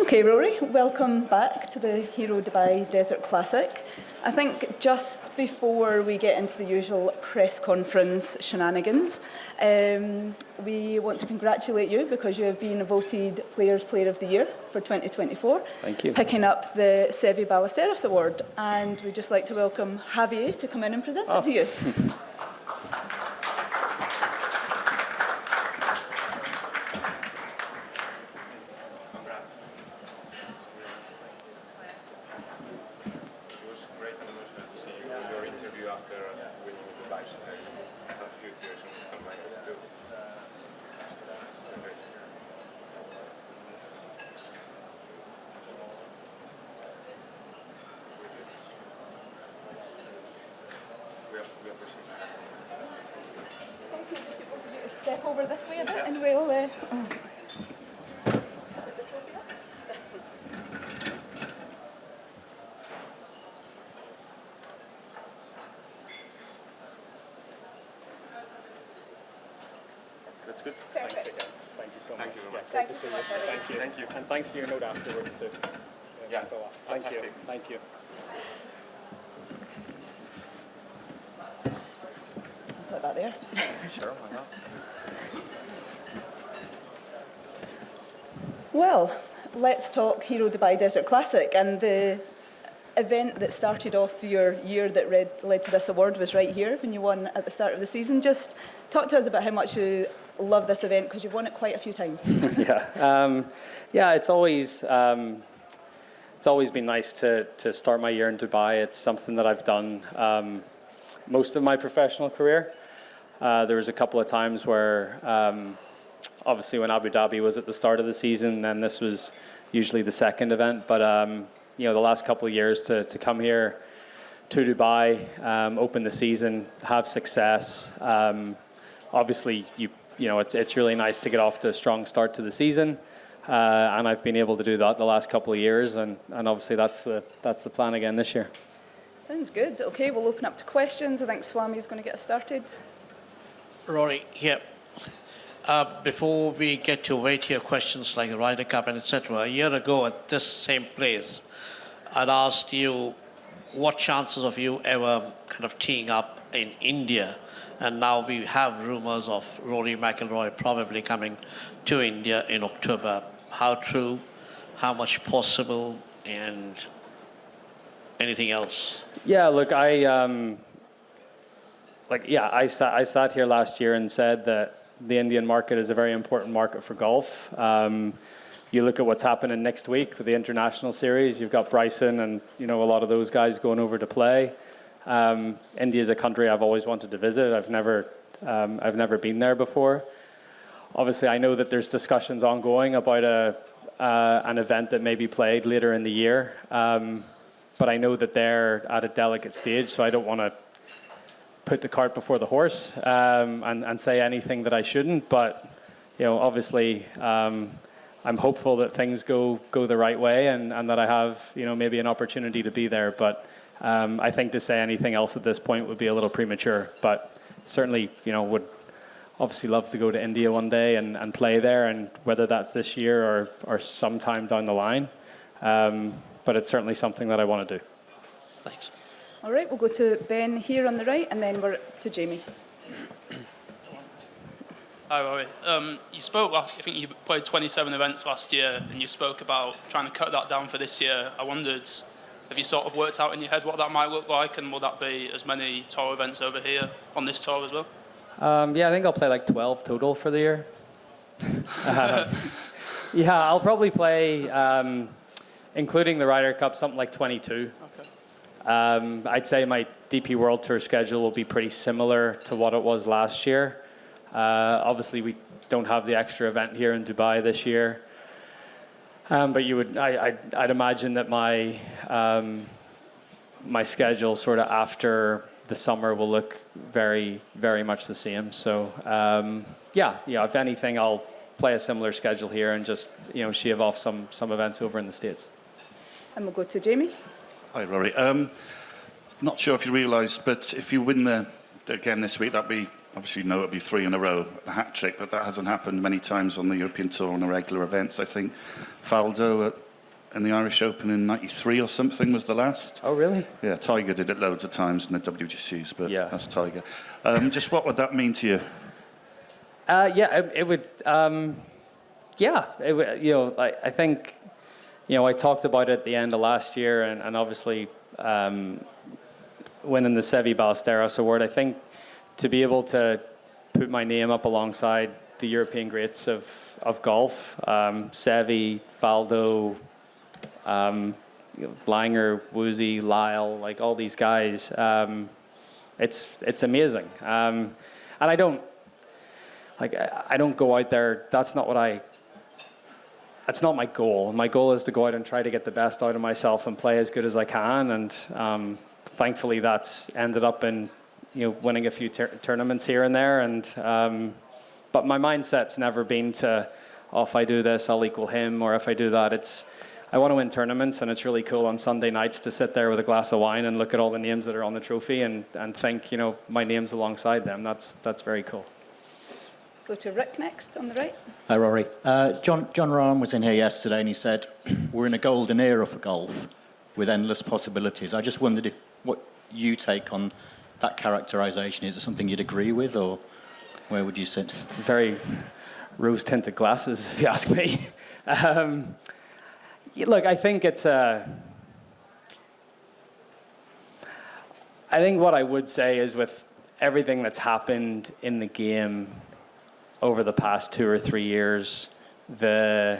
Okay, Rory, welcome back to the Hero Dubai Desert Classic. I think just before we get into the usual press conference shenanigans, we want to congratulate you because you have been voted Players Player of the Year for 2024. Thank you. Picking up the Seve Ballesteros Award. And we'd just like to welcome Javier to come in and present it to you. Step over this way a bit and we'll... That's good. Perfect. Thanks again. Thank you so much. Thank you very much. Thank Great to you see so much, you. Harry. Thank you. Thank you. And thanks for your note afterwards too. Yeah, Thanks a lot. Thank you. fantastic. Thank you. Set that there. Sure, why not? Well, let's talk Hero Dubai Desert Classic, and the event that started off your year that led to this award was right here when you won at the start of the season. Just talk to us about how much you love this event because you've won it quite a few times. Yeah, it's always been nice to start my year in Dubai. It's something that I've done most of my professional career. There was a couple of times where, obviously when Abu Dhabi was at the start of the season, and this was usually the second event, but you know, the last couple of years to come here to Dubai, open the season, have success. Obviously, you know, it's really nice to get off to a strong start to the season, and I've been able to do that the last couple of years, and obviously that's the plan again this year. Sounds good. Okay, we'll open up to questions. I think Swami's going to get us started. Rory, here. Before we get to weightier questions like the Ryder Cup and etc., a year ago at this same place, I'd asked you what chances of you ever kind of teeing up in India, and now we have rumors of Rory McIlroy probably coming to India in October. How true? How much possible? And anything else? Yeah, look, I sat here last year and said that the Indian market is a very important market for golf. You look at what's happening next week with the International Series. You've got Bryson and, you know, a lot of those guys going over to play. India is a country I've always wanted to visit. I've never been there before. Obviously, I know that there's discussions ongoing about an event that may be played later in the year. But I know that they're at a delicate stage, so I don't want to put the cart before the horse and say anything that I shouldn't. But, you know, obviously, I'm hopeful that things go the right way and that I have, you know, maybe an opportunity to be there. But I think to say anything else at this point would be a little premature. But certainly, you know, would obviously love to go to India one day and play there, and whether that's this year or sometime down the line. But it's certainly something that I want to do. Thanks. All right, we'll go to Ben here on the right, and then we're to Jamie. Hi, Rory. You spoke, I think you played 27 events last year, and you spoke about trying to cut that down for this year. I wondered, have you sort of worked out in your head what that might look like, and will that be as many tour events over here on this tour as well? Yeah, I think I'll play like 12 total for the year. Yeah, I'll probably play, including the Ryder Cup, something like 22. Okay. I'd say my DP World Tour schedule will be pretty similar to what it was last year. Obviously, we don't have the extra event here in Dubai this year. But I'd imagine that my schedule sort of after the summer will look very, very much the same. So, yeah, if anything, I'll play a similar schedule here and just, you know, shave off some events over in the States. And we'll go to Jamie. Hi, Rory. Not sure if you realise, but if you win again this week, that'd be, obviously you know it'll be 3 in a row, a hat trick, but that hasn't happened many times on the European Tour on the regular events. I think Faldo at in the Irish Open in '93 or something was the last. Oh, really? Yeah, Tiger did it loads of times in the WGCs, but Yeah. that's Tiger. Just what would that mean to you? It would. I think, I talked about it at the end of last year, and obviously winning the Seve Ballesteros Award. I think to be able to put my name up alongside the European greats of golf, Seve, Faldo, Langer, Woozy, Lyle, like all these guys, it's amazing. And I don't go out there. That's not my goal. My goal is to go out and try to get the best out of myself and play as good as I can. And thankfully, that's ended up in winning a few tournaments here and there. And but my mindset's never been to, if I do this, I'll equal him, or if I do that, I want to win tournaments, and it's really cool on Sunday nights to sit there with a glass of wine and look at all the names that are on the trophy and think, my name's alongside them. That's very cool. So to Rick next on the right. Hi, Rory. John Rahm was in here yesterday and he said, we're in a golden era for golf with endless possibilities. I just wondered what you take on that characterisation. Is it something you'd agree with, or where would you sit? Very rose-tinted glasses, if you ask me. Look, I think I think what I would say is, with everything that's happened in the game over the past 2 or 3 years, I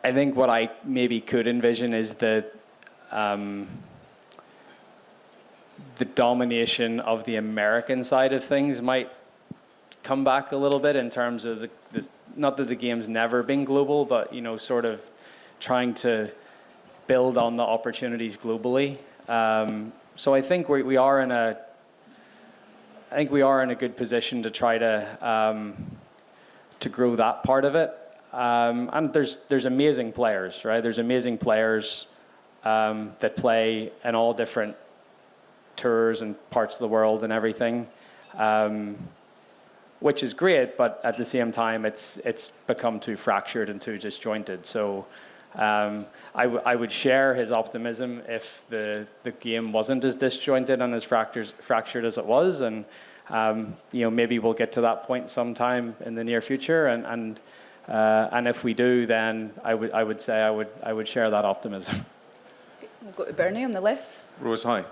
think what I maybe could envision is the domination of the American side of things might come back a little bit, in terms of not that the game's never been global, but sort of trying to build on the opportunities globally. So I think we are in a good position to try to grow that part of it. And there's amazing players, right? There's amazing players that play in all different tours and parts of the world and everything, which is great. But at the same time, it's become too fractured and too disjointed. So I would share his optimism if the game wasn't as disjointed and as fractured as it was, and maybe we'll get to that point sometime in the near future, and if we do, then I would say I would share that optimism. We'll go to Bernie on the left. Rose, hi.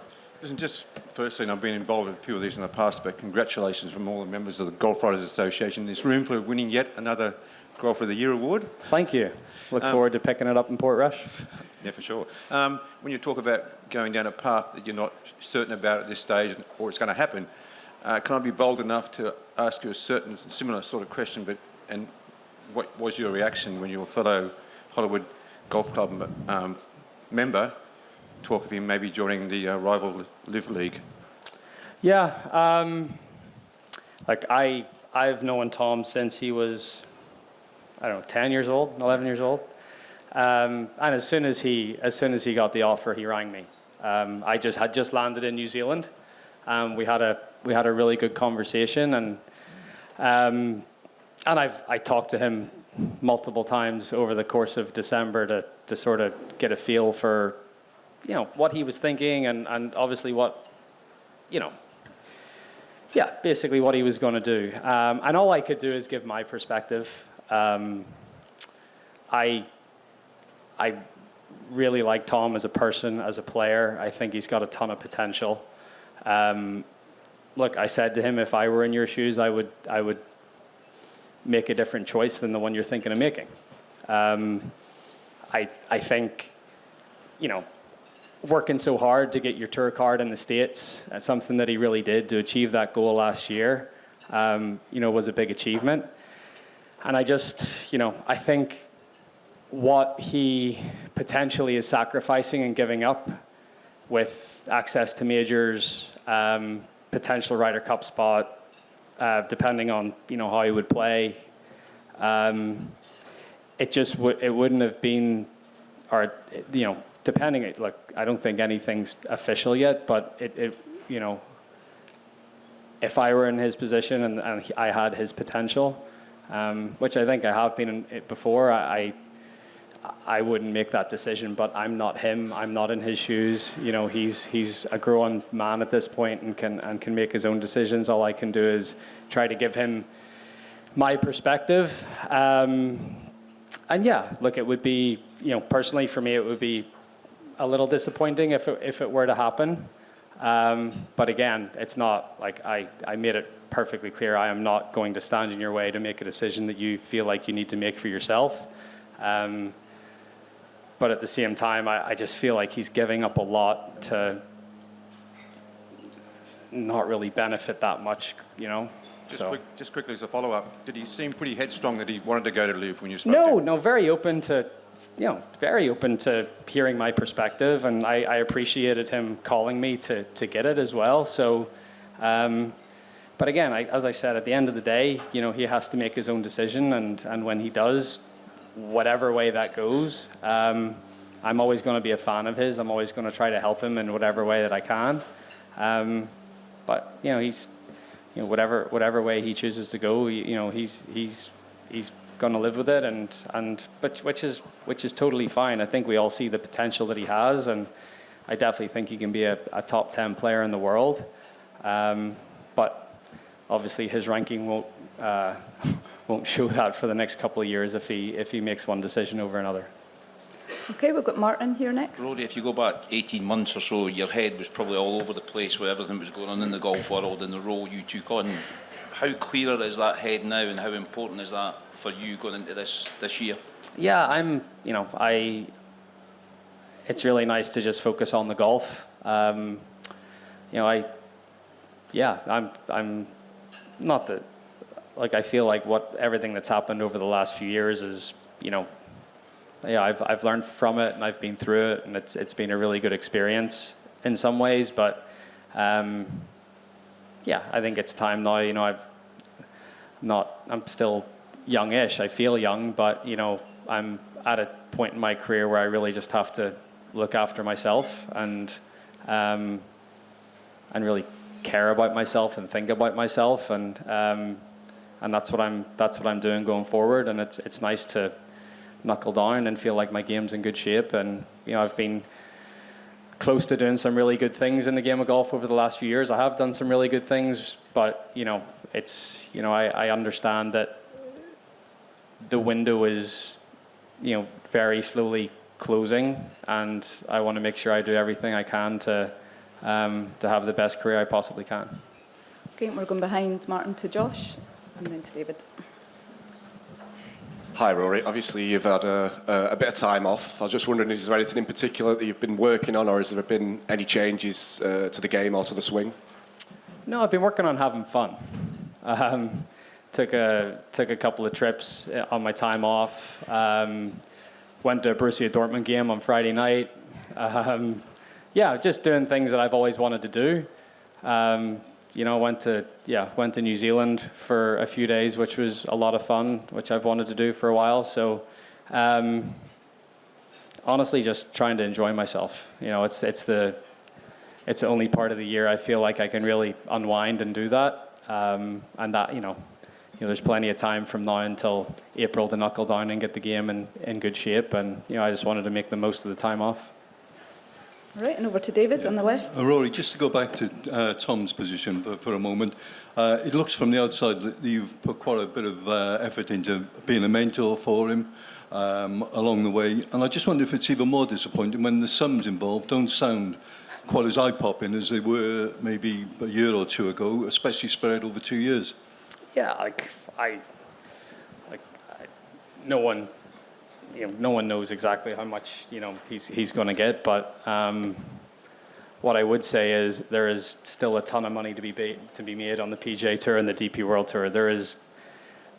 Listen, just firstly, I've been involved in a few of these in the past, but congratulations from all the members of the Golf Writers Association in this room for winning yet another Golfer of the Year award. Thank you. Look forward to picking it up in Portrush. Yeah, for sure. When you talk about going down a path that you're not certain about at this stage, or it's going to happen, can I be bold enough to ask you a certain similar sort of question? And what was your reaction when your fellow Hollywood Golf Club member talk of him maybe joining the rival LIV League? Yeah, I've known Tom since he was, 10 years old, 11 years old. And as soon as he got the offer, he rang me. I had just landed in New Zealand. We had a really good conversation, and I talked to him multiple times over the course of December to sort of get a feel for, what he was thinking, and obviously basically what he was going to do. And all I could do is give my perspective. I really like Tom as a person, as a player. I think he's got a ton of potential. Look, I said to him, if I were in your shoes, I would make a different choice than the one you're thinking of making. I think, working so hard to get your tour card in the States, that's something that he really did to achieve that goal last year, was a big achievement. And I just, I think what he potentially is sacrificing and giving up with access to majors, potential Ryder Cup spot, depending on, how he would play, it wouldn't have been, or, depending, look, I don't think anything's official yet, but if I were in his position and I had his potential, which I think I have been in it before, I I wouldn't make that decision, but I'm not him. I'm not in his shoes. You know, he's a grown man at this point and can make his own decisions. All I can do is try to give him my perspective. And yeah, look, it would be, you know, personally for me, it would be a little disappointing if it were to happen. But again, it's not like I made it perfectly clear. I am not going to stand in your way to make a decision that you feel like you need to make for yourself. But at the same time, I just feel like he's giving up a lot to not really benefit that much, you know. Just quickly as a follow-up, did he seem pretty headstrong that he wanted to go to LIV when you spoke? No, very open to, you know, very open to hearing my perspective, and I appreciated him calling me to get it as well. So, but again, as I said, at the end of the day, you know, he has to make his own decision, and when he does, whatever way that goes, I'm always going to be a fan of his. I'm always going to try to help him in whatever way that I can. But you know, he's, you know, whatever way he chooses to go, you know, he's going to live with it, and which is totally fine. I think we all see the potential that he has, and I definitely think he can be a top 10 player in the world. But obviously, his ranking won't show that for the next couple of years if he makes one decision over another. Okay, we've got Martin here next. Rory, if you go back 18 months or so, your head was probably all over the place with everything that was going on in the golf world and the role you took on. How clearer is that head now, and how important is that for you going into this year? Yeah, it's really nice to just focus on the golf. I'm not that, like, I feel like everything that's happened over the last few years is, you know, I've learned from it, and I've been through it, and it's been a really good experience in some ways. But I think it's time now. You know, I'm still youngish. I feel young, but you know, I'm at a point in my career where I really just have to look after myself and really care about myself and think about myself, and that's what I'm doing going forward. And it's nice to knuckle down and feel like my game's in good shape. And you know, I've been close to doing some really good things in the game of golf over the last few years. I have done some really good things, but you know, I understand that the window is, you know, very slowly closing, and I want to make sure I do everything I can to have the best career I possibly can. Okay, we're going behind Martin to Josh, and then to David. Hi, Rory. Obviously, you've had a bit of time off. I was just wondering, is there anything in particular that you've been working on, or has there been any changes to the game or to the swing? No, I've been working on having fun. Took a couple of trips on my time off. Went to a Borussia Dortmund game on Friday night. Just doing things that I've always wanted to do. You know, went to New Zealand for a few days, which was a lot of fun, which I've wanted to do for a while. So, honestly, just trying to enjoy myself. You know, it's the only part of the year I feel like I can really unwind and do that. And that, you know, there's plenty of time from now until April to knuckle down and get the game in good shape. And you know, I just wanted to make the most of the time off. All right, and over to David on the left. Rory, just to go back to Tom's position for a moment, it looks from the outside that you've put quite a bit of effort into being a mentor for him along the way. And I just wonder if it's even more disappointing when the sums involved don't sound quite as eye-popping as they were maybe a year or two ago, especially spread over 2 years. Yeah, no one knows exactly how much, you know, he's going to get, but what I would say is there is still a ton of money to be made on the PGA Tour and the DP World Tour. There is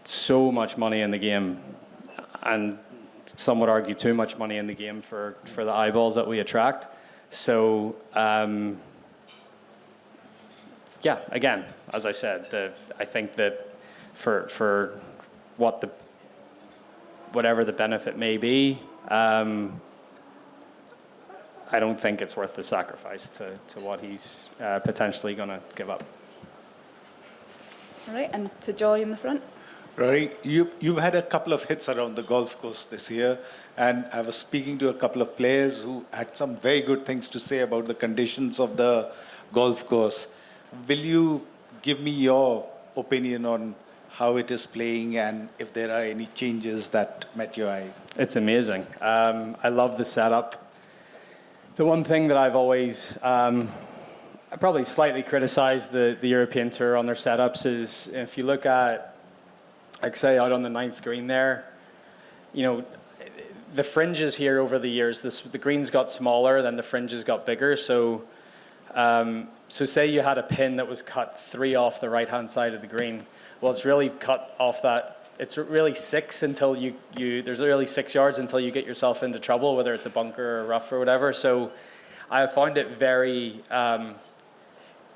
so much money in the game, and some would argue too much money in the game for the eyeballs that we attract. So again, as I said, I think that for whatever the benefit may be, I don't think it's worth the sacrifice to what he's potentially going to give up. All right, and to Joy in the front. Rory, you've had a couple of hits around the golf course this year, and I was speaking to a couple of players who had some very good things to say about the conditions of the golf course. Will you give me your opinion on how it is playing and if there are any changes that met your eye? It's amazing. I love the setup. The one thing that I've always I probably slightly criticized the European Tour on their setups is if you look at, like say out on the 9th green there, you know, the fringes here over the years, the greens got smaller, then the fringes got bigger. So say you had a pin that was cut 3 off the right-hand side of the green. Well, it's really cut off that. It's really 6 until there's really 6 yards until you get yourself into trouble, whether it's a bunker or rough or whatever. So I found it very,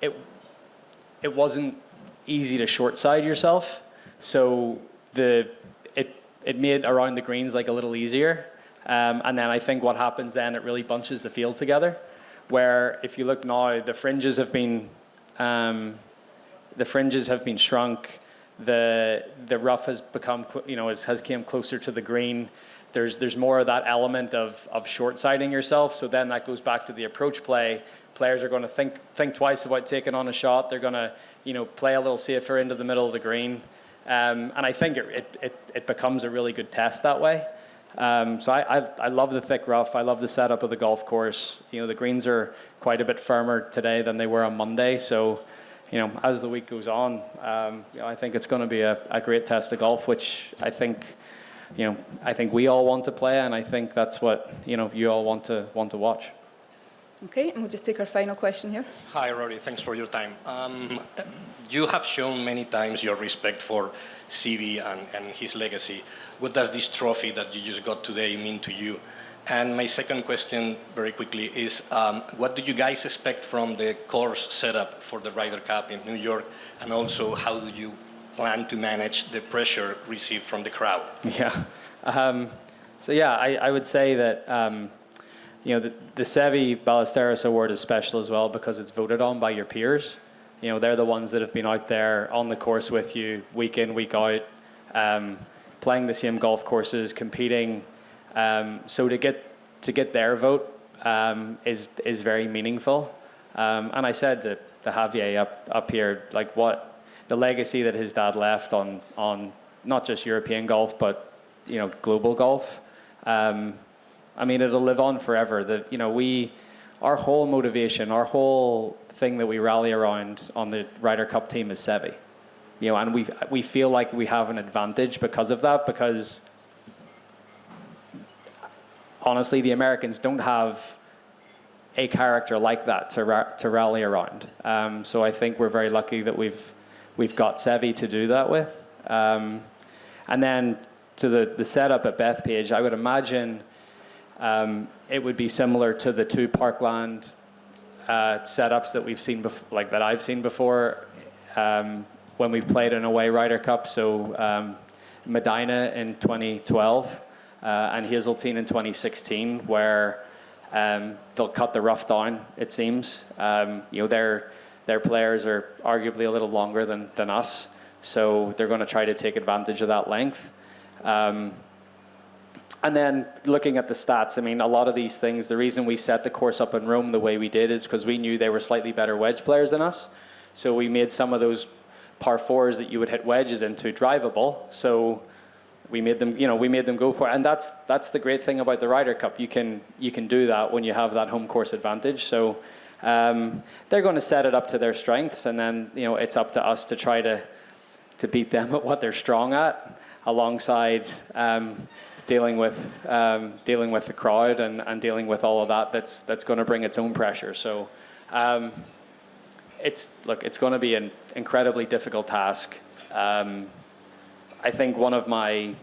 it wasn't easy to short side yourself. So it made around the greens like a little easier. And then I think what happens then, it really bunches the field together. Where if you look now, the fringes have been shrunk. The rough has become, has came closer to the green. There's more of that element of short siding yourself. So then that goes back to the approach play. Players are going to think twice about taking on a shot. They're going to play a little safer into the middle of the green. And I think it becomes a really good test that way. So I love the thick rough. I love the setup of the golf course. The greens are quite a bit firmer today than they were on Monday. So, as the week goes on, I think it's going to be a great test of golf, which I think we all want to play, and I think that's what you all want to watch. Okay, and we'll just take our final question here. Hi, Rory. Thanks for your time. You have shown many times your respect for Seve and his legacy. What does this trophy that you just got today mean to you? And my second question, very quickly, is what do you guys expect from the course setup for the Ryder Cup in New York? And also, how do you plan to manage the pressure received from the crowd? Yeah. I would say that the Seve Ballesteros Award is special as well because it's voted on by your peers. They're the ones that have been out there on the course with you week in, week out, playing the same golf courses, competing. So to get their vote is very meaningful. And I said to Javier up here, like what the legacy that his dad left on not just European golf, but global golf. It'll live on forever. Our whole motivation, our whole thing that we rally around on the Ryder Cup team is Seve. And we feel like we have an advantage because of that, because honestly, the Americans don't have a character like that to rally around. So I think we're very lucky that we've got Seve to do that with. And then to the setup at Bethpage, I would imagine it would be similar to the 2 Parkland setups that we've seen that I've seen before when we've played an away Ryder Cup. So Medina in 2012 and Hazeltine in 2016, where they'll cut the rough down. It seems their players are arguably a little longer than us, so they're going to try to take advantage of that length. And then looking at the stats, a lot of these things, the reason we set the course up in Rome the way we did is because we knew they were slightly better wedge players than us. So we made some of those par 4s that you would hit wedges into drivable. So we made them go for it. And that's the great thing about the Ryder Cup. You can do that when you have that home course advantage. So they're going to set it up to their strengths, and then it's up to us to try to beat them at what they're strong at, alongside dealing with the crowd and dealing with all of that's going to bring its own pressure. So it's going to be an incredibly difficult task. I think one of my,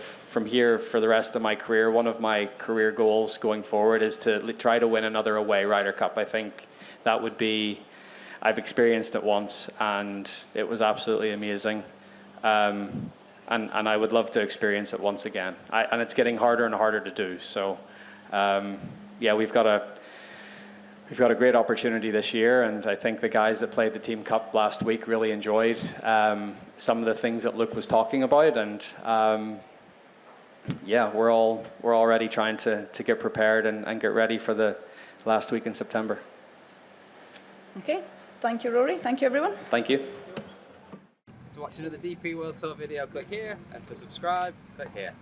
from here for the rest of my career, one of my career goals going forward is to try to win another away Ryder Cup. I think that would be, I've experienced it once and it was absolutely amazing. And I would love to experience it once again. And it's getting harder and harder to do. So, we've got we've got a great opportunity this year, and I think the guys that played the Team Cup last week really enjoyed some of the things that Luke was talking about, and yeah, we're already trying to get prepared and get ready for the last week in September. Okay, thank you, Rory. Thank you, everyone. Thank you. To watch another DP World Tour video, click here, and to subscribe, click here.